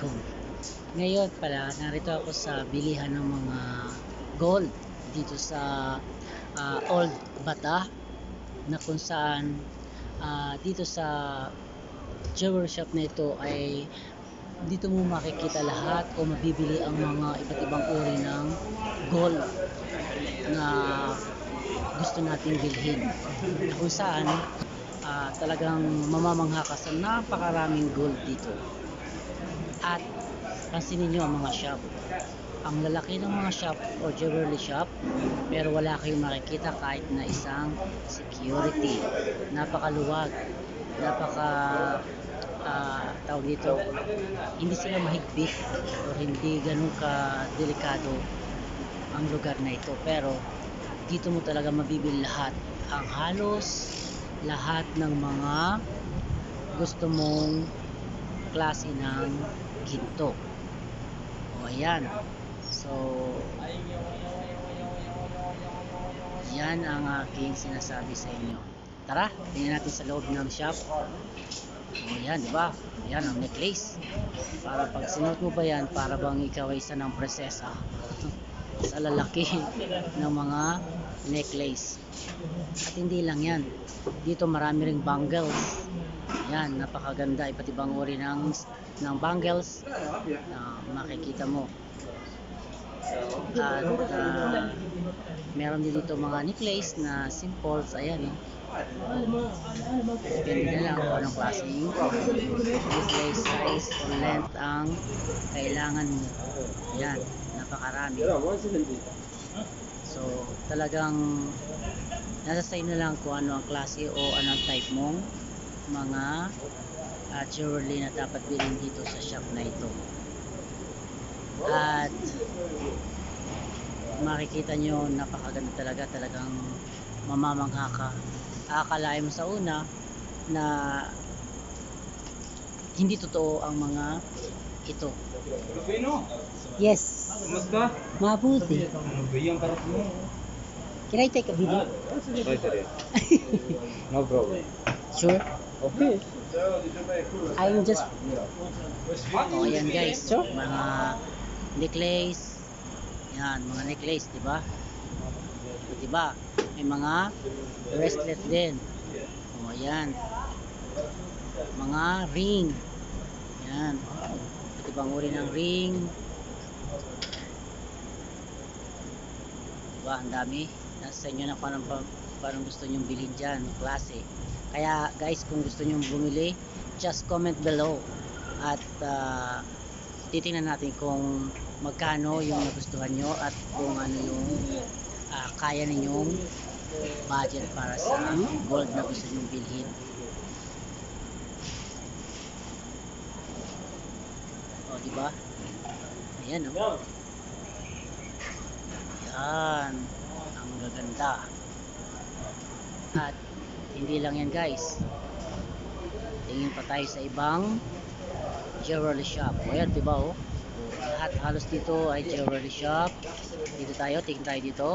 Assalamualaikum. Ngayon pala, narito ako sa bilihan ng mga gold dito sa Old Bata, na kung saan dito sa jewelry shop na ito ay dito mo makikita lahat o mabibili ang mga iba't ibang uri ng gold na gusto nating bilhin, kung saan talagang mamamangha ka sa napakaraming gold dito. At pansinin nyo ang mga shop, ang lalaki ng mga shop o jewelry shop, pero wala kayong makikita kahit na isang security. Napakaluwag, tawag dito, hindi sila mahigpit o hindi ganun ka delikado ang lugar na ito. Pero dito mo talaga mabibili lahat, ang halos lahat ng mga gusto mong klase ng ginto. O ayan, so yan ang aking sinasabi sa inyo. Tara, tingnan natin sa loob ng shop. O yan, diba? Yan ang necklace. Para pag sinuot mo ba yan, para bang ikaw ay isa ng presesa sa lalaki ng mga necklace. At hindi lang yan, dito marami ring bangles. Yan, napakaganda, iba't ibang uri ng bangles na makikita mo. At meron din dito mga necklace na simples. Ayan, depende na lang kung anong klaseng necklace, size o length ang kailangan mo. Ayan, napakarami. So talagang nasa sa'yo na lang kung ano ang klase o anong type mong mga jewelry na dapat bilhin dito sa shop na ito. At makikita nyo, napakaganda talaga, talagang mamamangha ka. Akalain mo sa una na hindi totoo ang mga ito. Yes. Mabuti. Can I take a video? No problem. Sure. Okay. I'm just ayan guys, mga necklace. Yan, mga necklace, diba? Diba? May mga bracelet din. O ayan, mga ring. Yan, iba't ibang uri ng ring. Diba, ang dami. Nasa inyo na kung anong gusto nyong bilhin dyan, klase. Kaya guys, kung gusto nyong bumili, just comment below. At titingnan natin kung magkano yung nagustuhan nyo at kung ano yung kaya ninyong budget para sa gold na gusto nyong bilhin. O diba? Ayan o. Yan, ang gaganda. At hindi lang yan guys, tingin pa tayo sa ibang jewelry shop. O yan, diba o, lahat halos dito ay jewelry shop. Dito tayo, tingin tayo dito.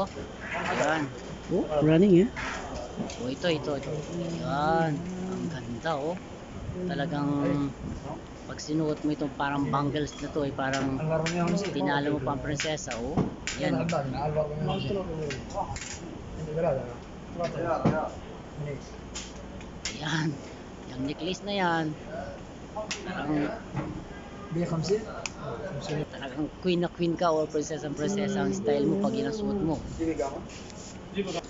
Ayan, running eh. O ito. Yan, ang ganda o. Talagang pag sinuot mo itong parang bangles na to ay parang tinalo mo pa ang prinsesa o. Yan. Yan, yung necklace na yan talagang queen na queen ka o prinsesa ang style mo pag yun ang suot mo. Diba,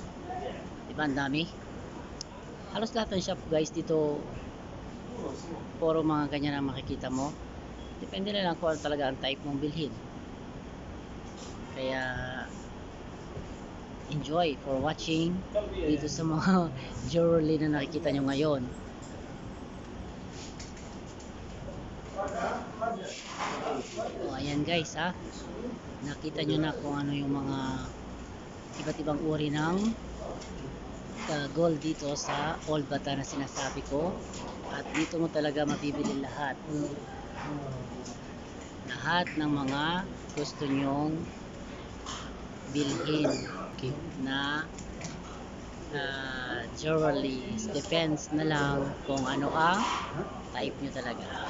ang dami. Halos lahat ng shop guys dito puro mga ganyan ang makikita mo. Depende na lang kung ano talaga ang type mong bilhin. Kaya enjoy for watching dito sa mga jewelry na nakikita nyo ngayon. O ayan guys ha, nakita nyo na kung ano yung mga iba't ibang uri ng gold dito sa Old Bata na sinasabi ko. At dito mo talaga mabibili lahat ng mga gusto nyong bilhin na jewelry. Depends na lang kung ano ang type nyo talaga.